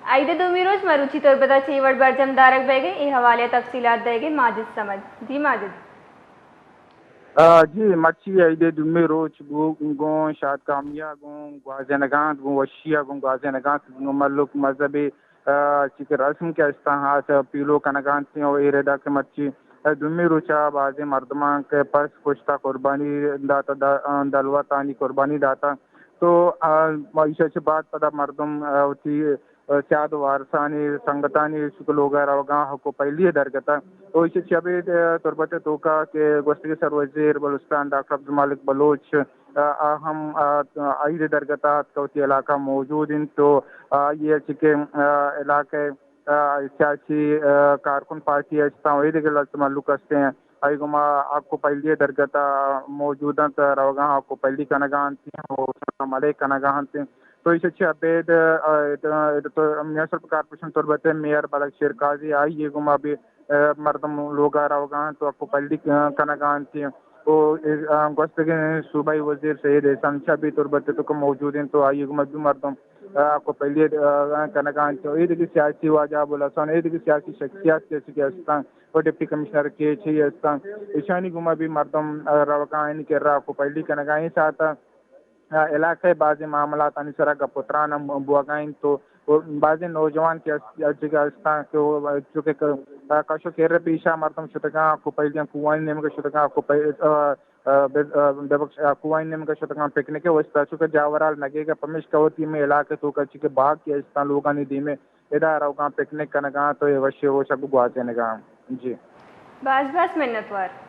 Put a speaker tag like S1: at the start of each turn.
S1: عید دومی روز مروچی تربتا چیوڑ برجم دارک بیگے ای حوالے تفصیلات دے گے ماجد سمجھ جی ماجد
S2: جی مچھی عید دومی روز گون شاد کامیا گون گوازنگان گون وشیا گون گوازنگان گون ملک مذہبی چک رسم کے استحات پیلو کنگان تھی اور ایردا کے مچھی دومی روچا باز مردمان کے پس کشتا قربانی داتا دلوا تانی قربانی داتا تو معیشت سے بعد پدا مردم ہوتی چاد وارثانی سنگتانی شکلوگا روگاں کو پہلی درگتا تو اسے شبید تربت توکا کہ گوشتی سر وزیر بلوچستان ڈاکٹر عبدالمالک بلوچ ہم عید درگتات کوتی علاقہ موجود ہیں تو یہ چکے علاقے سیاسی کارکن پارٹی وہی تعلق کرتے ہیں آئی گما آپ کو پہلی درگتا موجودہ روگاں آپ کو پہلی کنگان تھی ملے کنگان تھی تو اس اچھے ابید میسر کارپوریشن تربت میئر بلک شیر قاضی آئی یہ گما بھی مردم لوگا روگاں تو آپ کو پہلی کنگان تھی تو گوشت کے صوبائی وزیر سید احسان شاہ بھی تربت تو موجود ہیں تو آئی گما بھی مردم آپ کو پہلی کنگان تھی عید کی سیاسی واجب الحسن عید کی سیاسی شخصیات جیسے کہ استان اور ڈپٹی کمشنر کے چھ استان ایشانی گما بھی مردم روگاں ان کے راہ کو پہلی کنگاہیں ساتھ علاقے بعض معاملات انسرا کا پتران بوگائیں تو بعض نوجوان کے چونکہ کاشو کیر پیشہ مردم شتگاں کو پہلے کوائن نیم کا شتگاں کو کوائن نیم کا شتگاں پکنک ہے وستا چونکہ جاورال نگے کا پمش کوتی میں علاقے تو کچھ کے باغ کے استان لوگاں نے دی میں ادا روگاں پکنک کنگاں تو یہ وشی ہو سب گواتے نگاں جی
S1: بس منتوار